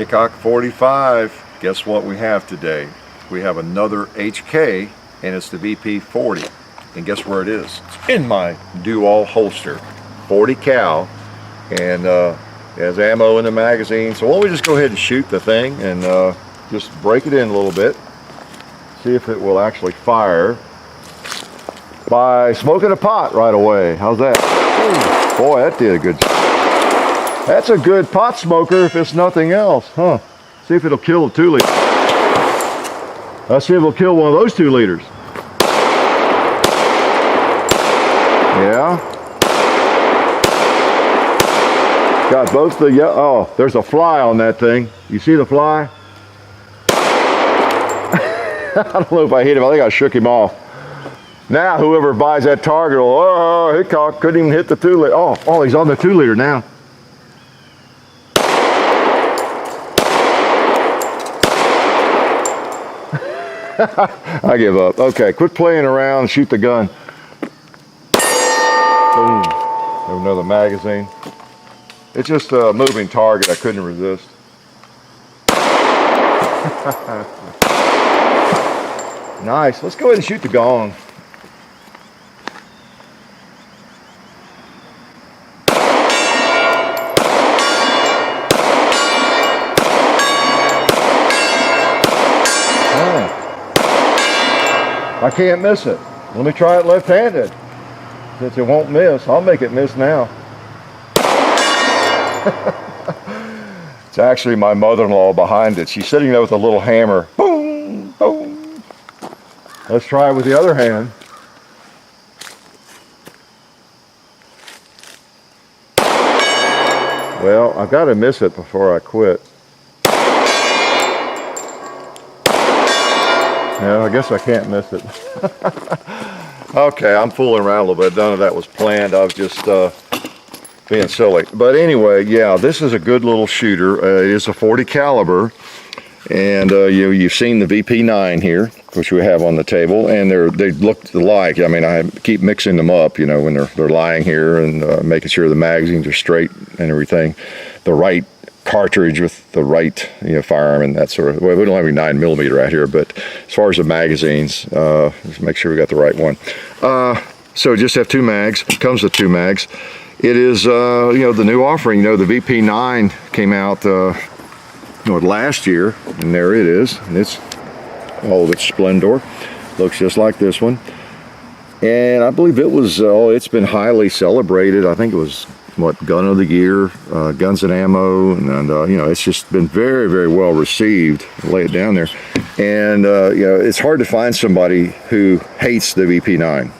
HK 45. Guess what we have today? We have another HK, and it's the VP40. And guess where it is? It's in my dual holster, 40 cal, and it has ammo in the magazine. So why don't we just go ahead and shoot the thing and just break it in a little bit, see if it will actually fire by smoking a pot right away. How's that? Ooh, boy, that did a good job. That's a good pot smoker if it's nothing else, huh? See if it'll kill a 2 liter. Let's see if it'll kill one of those 2 liters. Yeah. Got both the, oh, there's a fly on that thing. You see the fly? I don't know if I hit him. I think I shook him off. Now whoever buys that target will, oh, Hickok couldn't even hit the 2 liter. Oh, he's on the 2 liter now. I give up. Okay, quit playing around, shoot the gun. Boom. Have another magazine. It's just a moving target. I couldn't resist. Nice. Let's go ahead and shoot the Gong. I can't miss it. Let me try it left-handed. Since it won't miss, I'll make it miss now. It's actually my mother-in-law behind it. She's sitting there with a little hammer. Boom, boom. Let's try it with the other hand. Well, I've got to miss it before I quit. Yeah, I guess I can't miss it. Okay, I'm fooling around a little bit. None of that was planned. I was just being silly. But anyway, yeah, this is a good little shooter. It is a 40 caliber, and you've seen the VP9 here, which we have on the table, and they look alike. I mean, I keep mixing them up, you know, when they're lying here and making sure the magazines are straight and everything. The right cartridge with the right, firearm and that sort of. Well, we don't have any 9mm right here, but as far as the magazines, just make sure we got the right one. So just have 2 mags. Comes with 2 mags. It is, the new offering. The VP9 came out, last year, and there it is. And it's all of its splendor. Looks just like this one. And I believe it was. It's been highly celebrated. I think it was. Gun of the year, Guns and Ammo, and it's just been very, very well received. Lay it down there, and it's hard to find somebody who hates the VP9.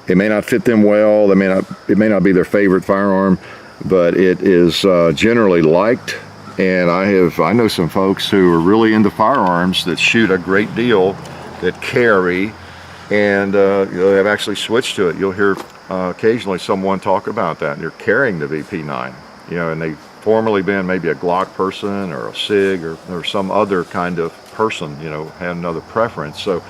It may not fit them well. It may not be their favorite firearm, but it is generally liked. And I know some folks who are really into firearms that shoot a great deal, that carry, and they've actually switched to it. You'll hear occasionally someone talk about that. They're carrying the VP9, and they've formerly been maybe a Glock person or a SIG or some other kind of person, had another preference. So,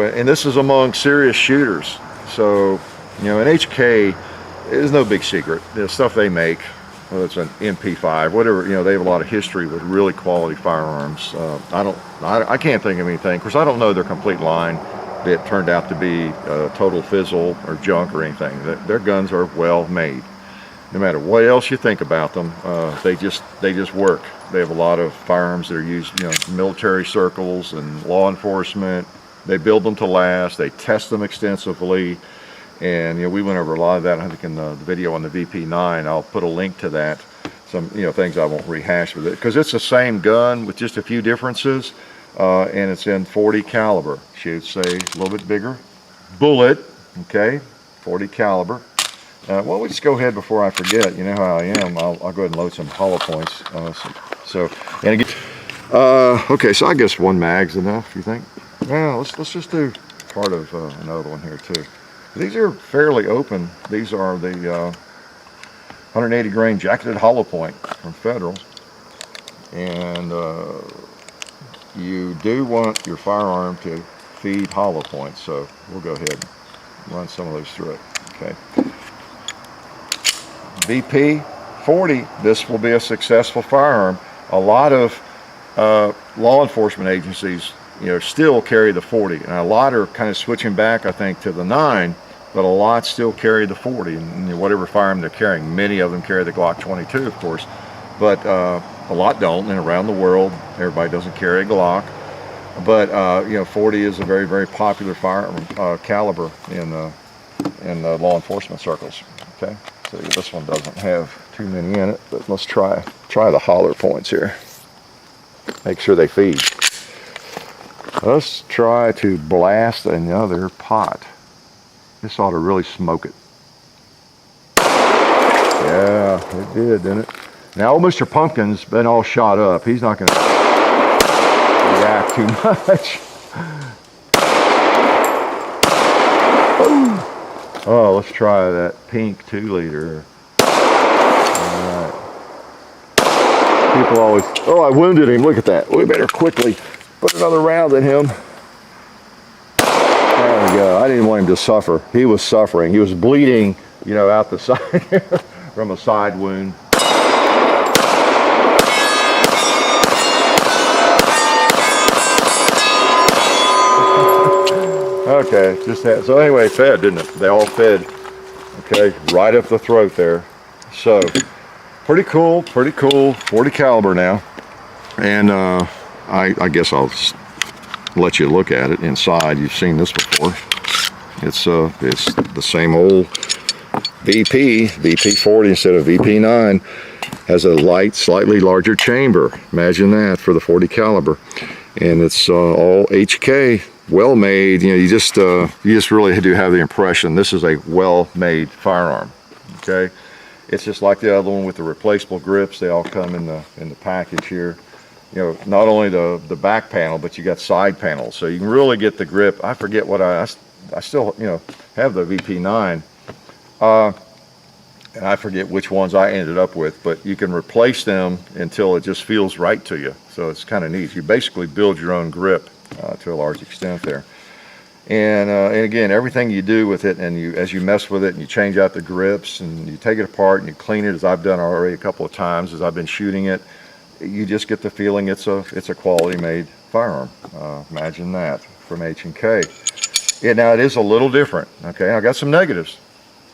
and this is among serious shooters. So, in HK, it's no big secret. The stuff they make, whether it's an MP5, whatever, they have a lot of history with really quality firearms. I can't think of anything, because I don't know their complete line. It turned out to be total fizzle or junk or anything. Their guns are well made. No matter what else you think about them, they just work. They have a lot of firearms that are used, in military circles and law enforcement. They build them to last. They test them extensively, and we went over a lot of that. I think in the video on the VP9, I'll put a link to that. Some things I won't rehash with it, because it's the same gun with just a few differences. And it's in 40 caliber. Shoots a little bit bigger bullet. Okay, 40 caliber. Well, we just go ahead before I forget. You know how I am. I'll go ahead and load some hollow points. And again, okay. So I guess 1 mag's enough. You think? Well, let's just do part of another one here too. These are fairly open. These are the 180 grain jacketed hollow point from Federal, and you do want your firearm to feed hollow points, so we'll go ahead and run some of those through it. Okay. VP 40, this will be a successful firearm. A lot of law enforcement agencies, still carry the 40, and a lot are kind of switching back, I think, to the 9, but a lot still carry the 40, and whatever firearm they're carrying. Many of them carry the Glock 22, of course, but a lot don't, and around the world, everybody doesn't carry a Glock. But 40 is a very, very popular firearm caliber in law enforcement circles. Okay, so this one doesn't have too many in it, but let's try the holler points here. Make sure they feed. Let's try to blast another pot. This ought to really smoke it. Yeah, it did, didn't it? Now, old Mr. Pumpkin's been all shot up. He's not going to react too much. Oh, let's try that pink 2-liter. All right. People always, oh, I wounded him. Look at that. We better quickly put another round in him. There we go. I didn't want him to suffer. He was suffering. He was bleeding, out the side from a side wound. Okay, so anyway, fed, didn't it? They all fed, okay, right up the throat there. So, pretty cool, 40 caliber now. And I guess I'll just let you look at it inside. You've seen this before. It's the same old VP40 instead of VP9. Has a light, slightly larger chamber. Imagine that for the 40 caliber. And it's all HK. Well made. You just really do have the impression this is a well made firearm. Okay, it's just like the other one with the replaceable grips. They all come in the package here. Not only the back panel, but you got side panels, so you can really get the grip. I forget what I still have the VP9, and I forget which ones I ended up with, but you can replace them until it just feels right to you. So it's kind of neat. You basically build your own grip. To a large extent there, and again, everything you do with it, and as you mess with it and you change out the grips and you take it apart and you clean it, as I've done already a couple of times as I've been shooting it, you just get the feeling it's a quality made firearm. Imagine that from H&K. Now it is a little different. Okay, I got some negatives.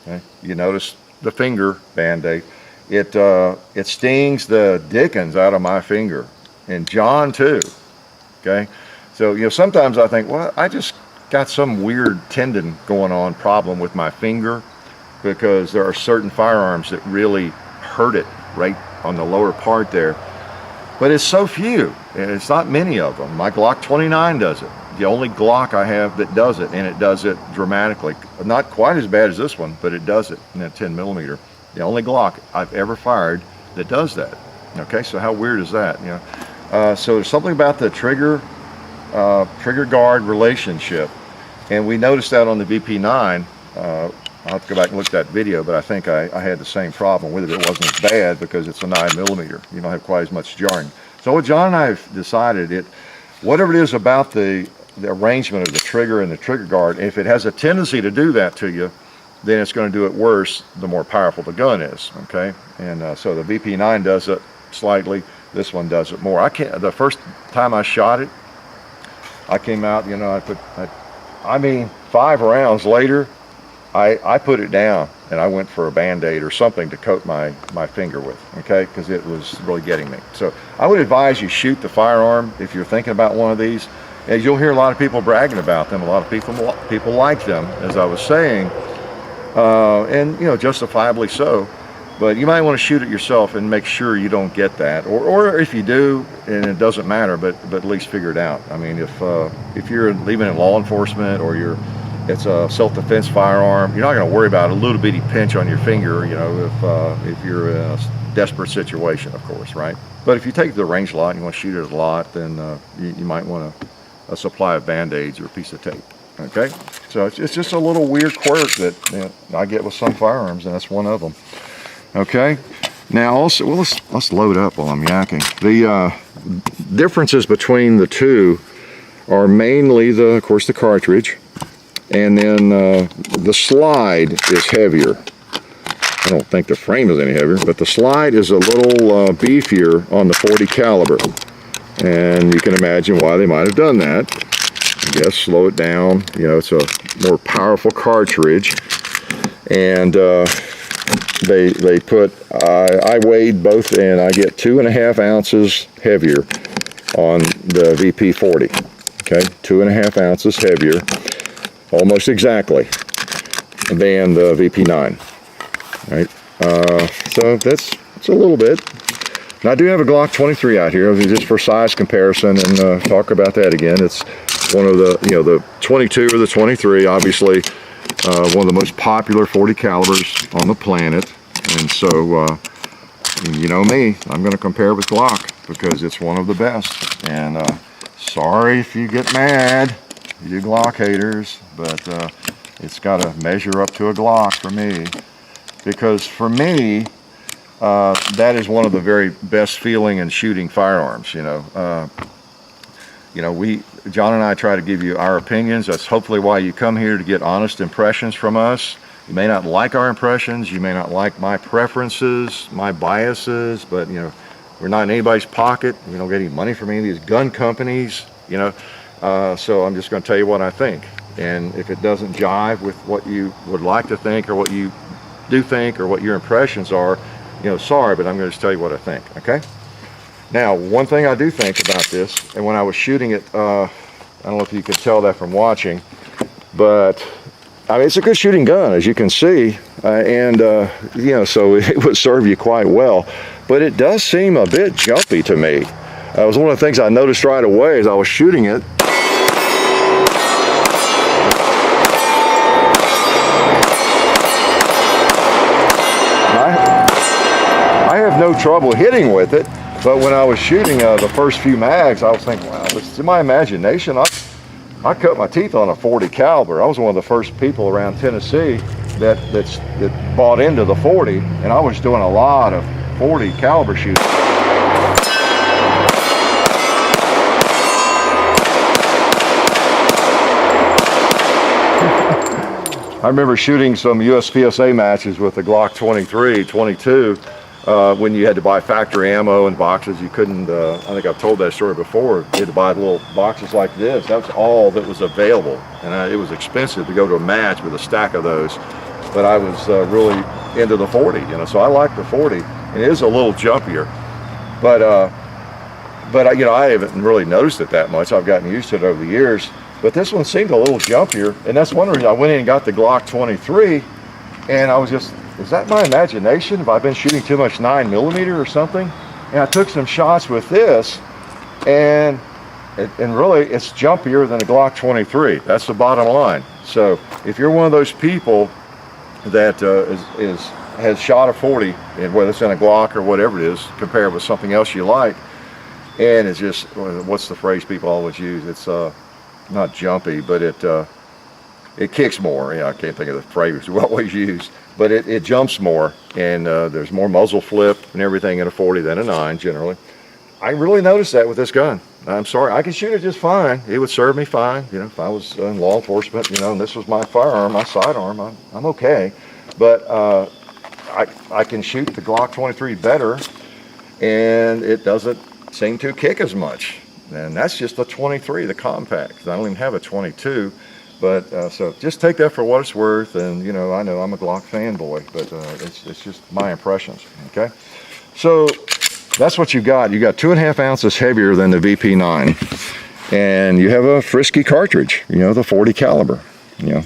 Okay? You notice the finger band-aid. It stings the dickens out of my finger, and John too. Okay. So, sometimes I think, well, I just got some weird tendon going on problem with my finger, because there are certain firearms that really hurt it right on the lower part there. But it's so few, and it's not many of them. My Glock 29 does it. The only Glock I have that does it, and it does it dramatically. Not quite as bad as this one, but it does it in that 10mm. The only Glock I've ever fired that does that. Okay, so how weird is that? So there's something about the trigger guard relationship, and we noticed that on the VP9. I'll have to go back and look at that video, but I think I had the same problem with it. It wasn't as bad because it's a 9mm. You don't have quite as much jarring. So what John and I have decided, whatever it is about the arrangement of the trigger and the trigger guard, if it has a tendency to do that to you, then it's going to do it worse the more powerful the gun is. Okay, and so the VP9 does it slightly. This one does it more. The first time I shot it, I came out, I mean 5 rounds later, I put it down and I went for a Band-Aid or something to coat my finger with, okay, because it was really getting me. So I would advise you shoot the firearm if you're thinking about one of these. As you'll hear a lot of people bragging about them, a lot of people like them, as I was saying, and justifiably so. But you might want to shoot it yourself and make sure you don't get that, or if you do, and it doesn't matter, but at least figure it out. I mean, if you're leaving in law enforcement, or it's a self-defense firearm, you're not going to worry about a little bitty pinch on your finger, if you're in a desperate situation, of course, right? But if you take the range a lot and you want to shoot it a lot, then you might want a supply of Band-Aids or a piece of tape. Okay, so it's just a little weird quirk that I get with some firearms, and that's one of them. Okay, now also, well, let's load up while I'm yakking. The differences between the two are mainly of course the cartridge, and then the slide is heavier. I don't think the frame is any heavier, but the slide is a little beefier on the 40 caliber. And you can imagine why they might have done that. I guess slow it down. You know, it's a more powerful cartridge. And they put, I weighed both, and I get 2.5 ounces heavier on the VP40. Okay, 2.5 ounces heavier, almost exactly, than the VP9. Right, so it's a little bit. And I do have a Glock 23 out here, just for size comparison, and talk about that again. It's one of the, you know, the 22 or the 23, obviously one of the most popular 40 calibers on the planet. And so, you know me, I'm going to compare with Glock because it's one of the best. And sorry if you get mad, you Glock haters, but it's got to measure up to a Glock for me. Because for me, that is one of the very best feeling and shooting firearms. You know, John and I try to give you our opinions. That's hopefully why you come here, to get honest impressions from us. You may not like our impressions, you may not like my preferences, my biases, but you know, we're not in anybody's pocket. We don't get any money from any of these gun companies. You know, so I'm just going to tell you what I think. And if it doesn't jive with what you would like to think, or what you do think, or what your impressions are, you know, sorry, but I'm going to just tell you what I think. Okay. Now, one thing I do think about this, and when I was shooting it, I don't know if you could tell that from watching, but I mean, it's a good shooting gun, as you can see, and you know, so it would serve you quite well. But it does seem a bit jumpy to me. It was one of the things I noticed right away as I was shooting it. I have no trouble hitting with it, but when I was shooting the first few mags, I was thinking, wow, it's in my imagination. I cut my teeth on a 40 caliber. I was one of the first people around Tennessee that bought into the 40, and I was doing a lot of 40 caliber shooting. I remember shooting some USPSA matches with the Glock 23, 22, when you had to buy factory ammo in boxes. You couldn't, I think I've told that story before, you had to buy little boxes like this. That was all that was available. And it was expensive to go to a match with a stack of those. But I was really into the 40, you know, so I like the 40. And it is a little jumpier. But you know, I haven't really noticed it that much. I've gotten used to it over the years. But this one seemed a little jumpier. And that's one reason I went in and got the Glock 23. And I was just, is that my imagination? Have I been shooting too much 9mm or something? And I took some shots with this, and really it's jumpier than the Glock 23. That's the bottom line. So if you're one of those people that has shot a 40, and whether it's in a Glock or whatever it is, compare it with something else you like, and it's just, what's the phrase people always use? It's not jumpy, but it kicks more. Yeah, I can't think of the phrase we always use, but it jumps more, and there's more muzzle flip and everything in a 40 than a 9 generally. I really noticed that with this gun. I'm sorry, I can shoot it just fine. It would serve me fine, you know, if I was in law enforcement, you know, and this was my firearm, my sidearm, I'm okay. But I can shoot the Glock 23 better, and it doesn't seem to kick as much. And that's just the 23, the compact. I don't even have a 22. But so just take that for what it's worth. And you know I'm a Glock fanboy, but it's just my impressions. Okay, so that's what you got. You got 2.5 ounces heavier than the VP9, and you have a frisky cartridge. You know, the 40 caliber. You know,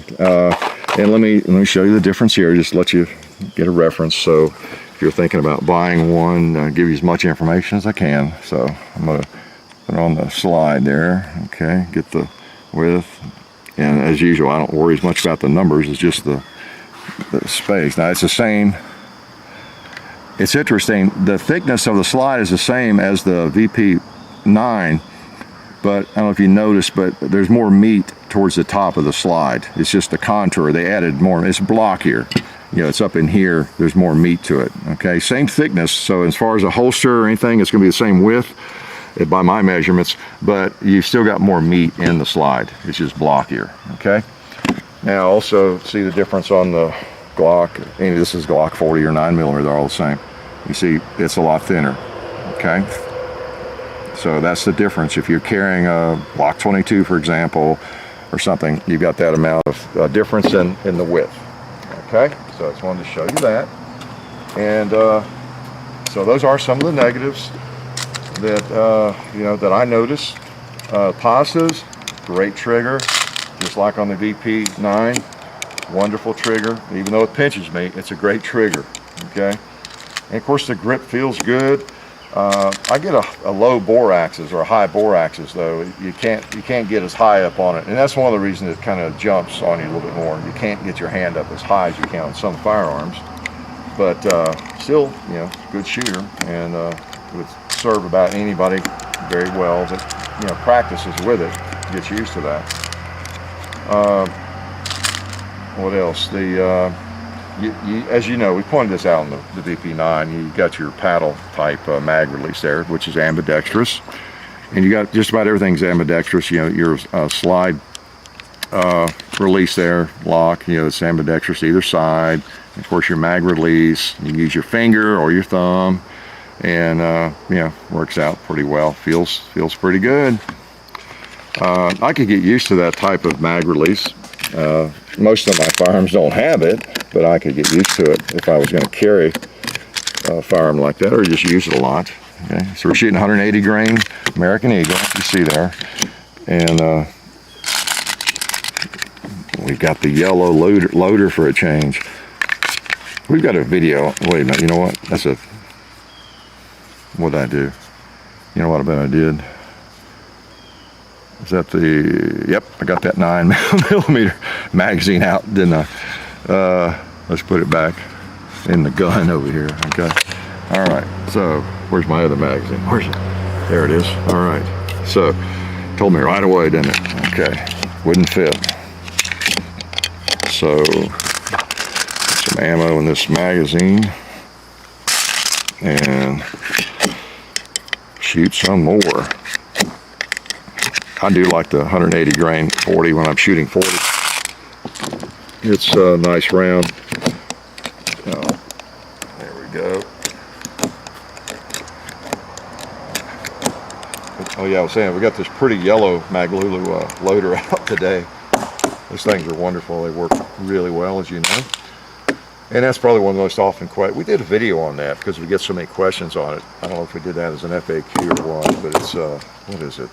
and let me show you the difference here. Just let you get a reference. So if you're thinking about buying one, give you as much information as I can. So I'm gonna put it on the slide there. Okay, get the width. And as usual, I don't worry as much about the numbers, it's just the space. Now it's the same, it's interesting, the thickness of the slide is the same as the VP9, but I don't know if you noticed, but there's more meat towards the top of the slide. It's just the contour, they added more, it's blockier. You know, it's up in here, there's more meat to it, okay? Same thickness, so as far as a holster or anything, it's gonna be the same width by my measurements, but you've still got more meat in the slide. It's just blockier, okay? Now also see the difference on the Glock, this is Glock 40 or 9mm, they're all the same. You see, it's a lot thinner, okay? So that's the difference. If you're carrying a Glock 22, for example, or something, you've got that amount of difference in the width, okay? So I just wanted to show you that. And so those are some of the negatives that, you know, that I noticed. Positives, great trigger, just like on the VP9. Wonderful trigger. Even though it pinches me, it's a great trigger, okay? And of course the grip feels good. I get a low bore axis or a high bore axis though. You can't get as high up on it, and that's one of the reasons it kind of jumps on you a little bit more. You can't get your hand up as high as you can on some firearms, but still, you know, good shooter, and would serve about anybody very well that, you know, practices with it, gets used to that. What else? As you know, we pointed this out in the VP9. You got your paddle type mag release there, which is ambidextrous, and you got just about everything's ambidextrous. You know, your slide release there, lock. You know, it's ambidextrous either side. Of course, your mag release. You can use your finger or your thumb, and you know, works out pretty well. Feels pretty good. I could get used to that type of mag release. Most of my firearms don't have it, but I could get used to it if I was going to carry a firearm like that, or just use it a lot. Okay, so we're shooting 180 grain American Eagle, you see there, and we've got the yellow loader for a change. We've got a video. Wait a minute, you know what? What did I do? You know what I bet I did? Is that yep, I got that 9mm magazine out, didn't I? Let's put it back in the gun over here, okay? All right, so where's my other magazine? Where's it? There it is. All right, so told me right away, didn't it? Okay, wouldn't fit. So some ammo in this magazine and shoot some more. I do like the 180 grain 40 when I'm shooting 40. It's a nice round. There we go. Oh yeah, I was saying, we got this pretty yellow Maglulu loader out today. Those things are wonderful. They work really well, as you know. And that's probably one of the most often questions. We did a video on that because we get so many questions on it. I don't know if we did that as an FAQ or what, but it's, what is it?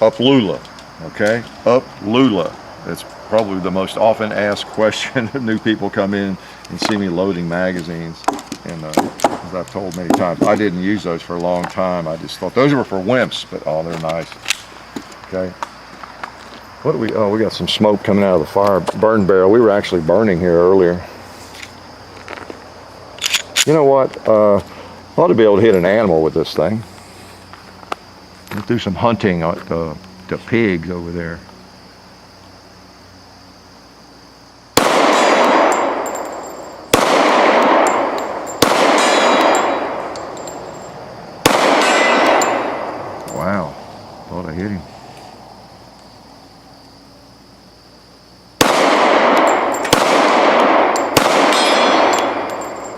Up Lula, okay? Up Lula. It's probably the most often asked question. New people come in and see me loading magazines, and as I've told many times, I didn't use those for a long time. I just thought those were for wimps, but oh, they're nice. Okay. What do we? Oh, we got some smoke coming out of the fire burn barrel. We were actually burning here earlier. You know what? I ought to be able to hit an animal with this thing. Let's do some hunting at the pigs over there. Wow, thought I hit him.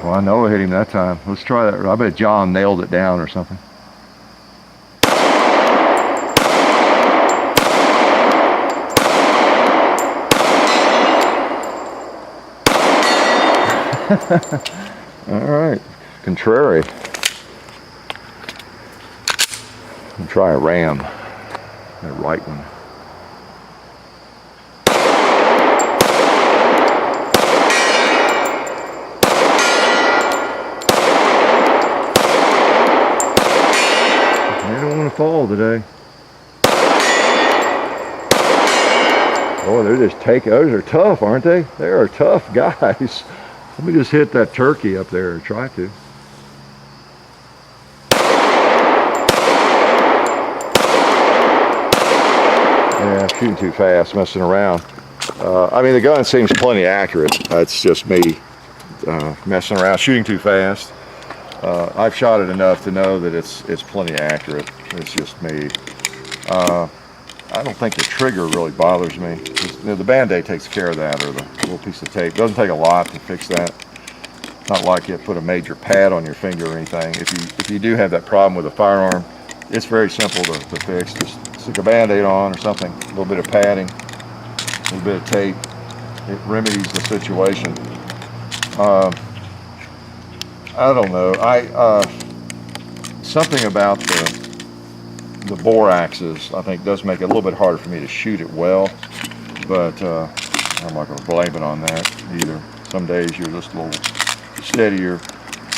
Well, I know I hit him that time. Let's try that. I bet John nailed it down or something. All right, contrary. I'll try a ram, that right one. They don't want to fall today. Oh, they're just taking. Those are tough, aren't they? They are tough guys. Let me just hit that turkey up there, or try to. Yeah, I'm shooting too fast, messing around. I mean, the gun seems plenty accurate. It's just me messing around, shooting too fast. I've shot it enough to know that it's plenty accurate. It's just me. I don't think the trigger really bothers me. You know, the Band-Aid takes care of that, or the little piece of tape. Doesn't take a lot to fix that. Not like you put a major pad on your finger or anything. If you do have that problem with a firearm, it's very simple to fix. Just stick a Band-Aid on or something, a little bit of padding, a little bit of tape. It remedies the situation. I don't know. Something about the bore axis, I think, does make it a little bit harder for me to shoot it well, but I'm not going to blame it on that either. Some days you're just a little steadier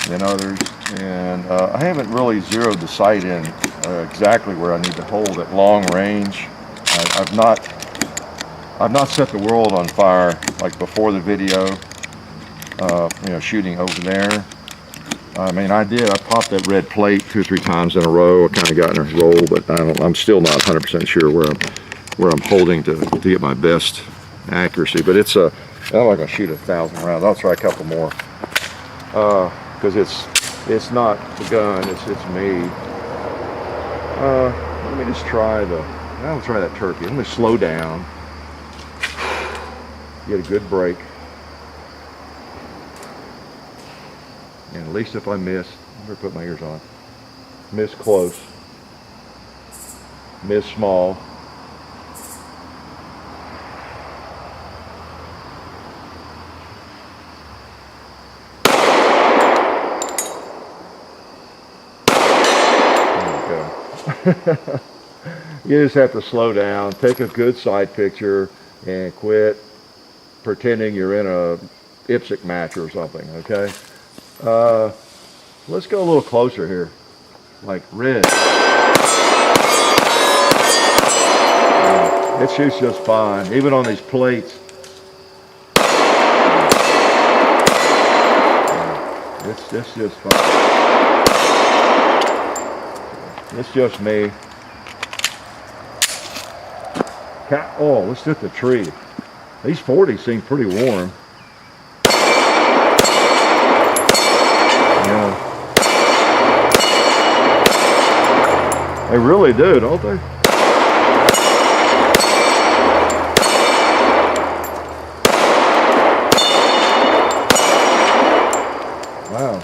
than others, and I haven't really zeroed the sight in exactly where I need to hold at long range. I've not set the world on fire like before the video, you know, shooting over there. I mean, I popped that red plate 2 or 3 times in a row. I kind of got in a roll, but I'm still not 100% sure where I'm holding to get my best accuracy. But I'm not going to shoot 1,000 rounds. I'll try a couple more because it's not the gun, it's me. Let me just try I'll try that turkey. Let me slow down, get a good break. And at least if I miss, I'm going to put my ears on, miss close, miss small, there we go. You just have to slow down, take a good side picture, and quit pretending you're in a IPSC match or something, okay? Let's go a little closer here, like red. It shoots just fine, even on these plates. It's just fine. It's just me. Oh, let's hit the tree. These 40s seem pretty warm. They really do, don't they? Wow.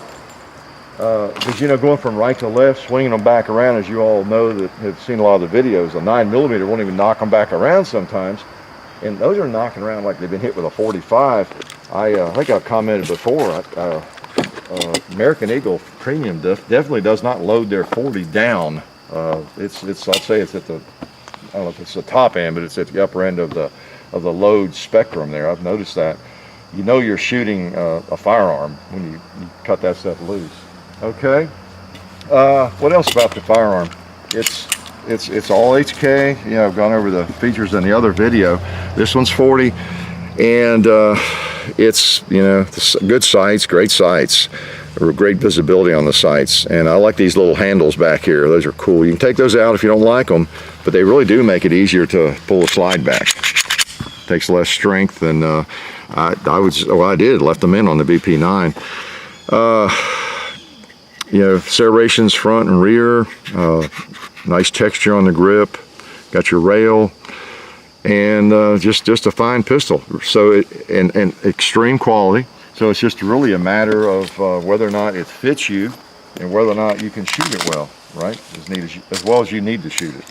Because, you know, going from right to left, swinging them back around, as you all know that have seen a lot of the videos, a 9mm won't even knock them back around sometimes. And those are knocking around like they've been hit with a 45. I think I've commented before, American Eagle Premium definitely does not load their 40 down. I'd say it's at the, I don't know if it's the top end, but it's at the upper end of the load spectrum there. I've noticed that. You know you're shooting a firearm when you cut that stuff loose. Okay. What else about the firearm? It's all HK. You know, I've gone over the features in the other video. This one's 40, and it's, you know, good sights, great sights. Great visibility on the sights, and I like these little handles back here. Those are cool. You can take those out if you don't like them, but they really do make it easier to pull the slide back. Takes less strength than I did left them in on the BP9. You know, serrations front and rear, nice texture on the grip, got your rail, and just a fine pistol. So and extreme quality. So it's just really a matter of whether or not it fits you and whether or not you can shoot it well, right? As well as you need to shoot it,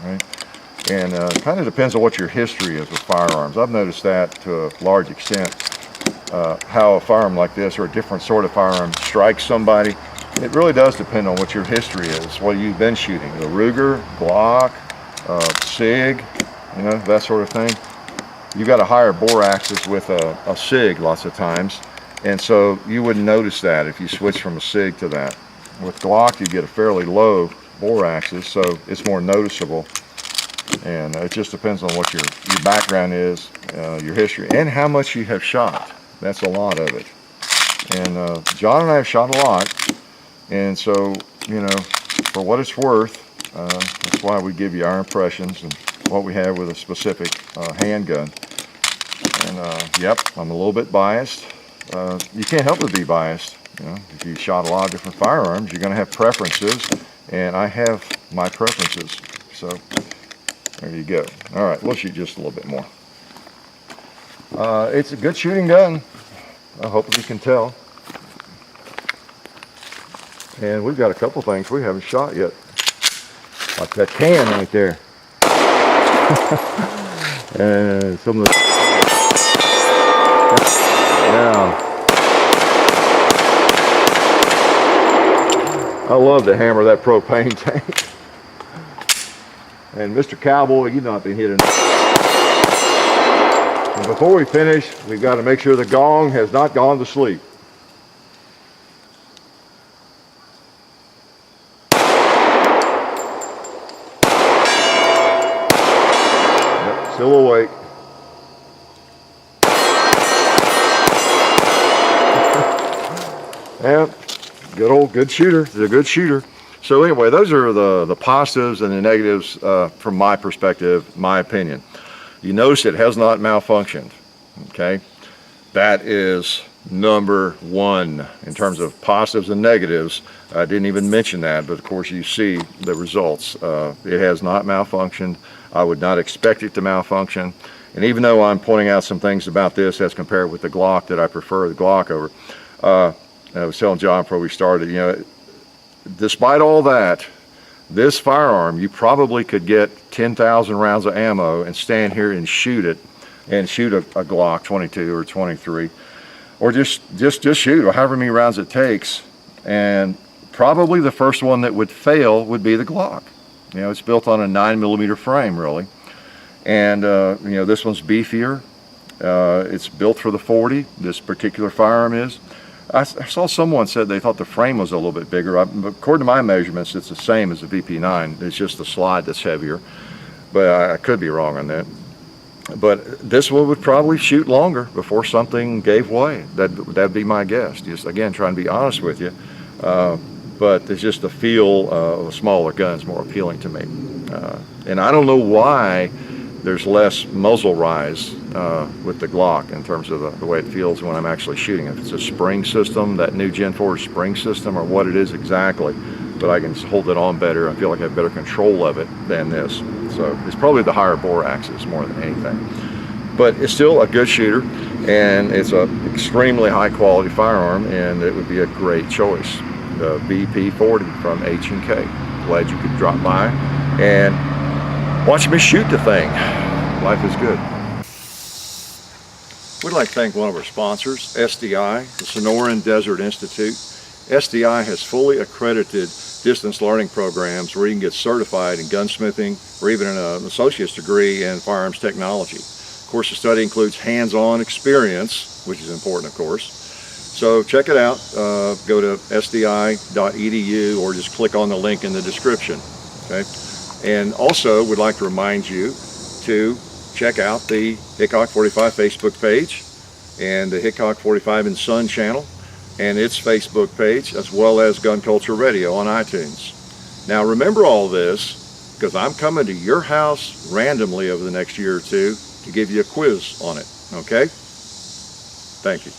right? And it kind of depends on what your history is with firearms. I've noticed that to a large extent, how a firearm like this or a different sort of firearm strikes somebody. It really does depend on what your history is, what you've been shooting. The Ruger, Glock, SIG, you know, that sort of thing. You've got a higher bore axis with a SIG lots of times, and so you wouldn't notice that if you switch from a SIG to that. With Glock, you get a fairly low bore axis, so it's more noticeable, and it just depends on what your background is, your history, and how much you have shot. That's a lot of it. And John and I have shot a lot, and so, you know, for what it's worth, that's why we give you our impressions and what we have with a specific handgun. And yep, I'm a little bit biased. You can't help but be biased. You know, if you shot a lot of different firearms, you're going to have preferences, and I have my preferences. So There you go. All right, we'll shoot just a little bit more. It's a good shooting gun. I hope you can tell. And we've got a couple things we haven't shot yet. Like that can right there. And some of the... Yeah. I love to hammer that propane tank. And Mr. Cowboy, you've not been hitting. And before we finish, we've got to make sure the gong has not gone to sleep. Yep, still awake. Yep. Good shooter. He's a good shooter. So anyway, those are the positives and the negatives from my perspective, my opinion. You notice it has not malfunctioned. Okay, that is number one in terms of positives and negatives. I didn't even mention that, but of course you see the results. It has not malfunctioned. I would not expect it to malfunction. And even though I'm pointing out some things about this as compared with the Glock that I prefer the Glock over, I was telling John before we started, you know, despite all that, this firearm, you probably could get 10,000 rounds of ammo and stand here and shoot it, and shoot a Glock 22 or 23, or just shoot, or however many rounds it takes. And probably the first one that would fail would be the Glock. You know, it's built on a 9mm frame, really. And, you know, this one's beefier. It's built for the 40, this particular firearm is. I saw someone said they thought the frame was a little bit bigger. According to my measurements, it's the same as the VP9. It's just the slide that's heavier. But I could be wrong on that. But this one would probably shoot longer before something gave way. That'd be my guess. Just, again, trying to be honest with you. But it's just the feel of a smaller gun is more appealing to me. And I don't know why there's less muzzle rise with the Glock in terms of the way it feels when I'm actually shooting. If it's a spring system, that new Gen 4 spring system, or what it is exactly, but I can hold it on better. I feel like I have better control of it than this. So it's probably the higher bore axis more than anything. But it's still a good shooter, and it's an extremely high quality firearm, and it would be a great choice. The VP40 from HK. Glad you could drop by and watch me shoot the thing. Life is good. We'd like to thank one of our sponsors, SDI, the Sonoran Desert Institute. SDI has fully accredited distance learning programs where you can get certified in gunsmithing or even an associate's degree in firearms technology. Of course, the study includes hands-on experience, which is important, of course. So check it out. Go to sdi.edu or just click on the link in the description. Okay. And also would like to remind you to check out the HK 45 Facebook page and the HK 45 and Son channel and its Facebook page, as well as Gun Culture Radio on iTunes. Now remember all this, because I'm coming to your house randomly over the next year or two to give you a quiz on it, okay? Thank you.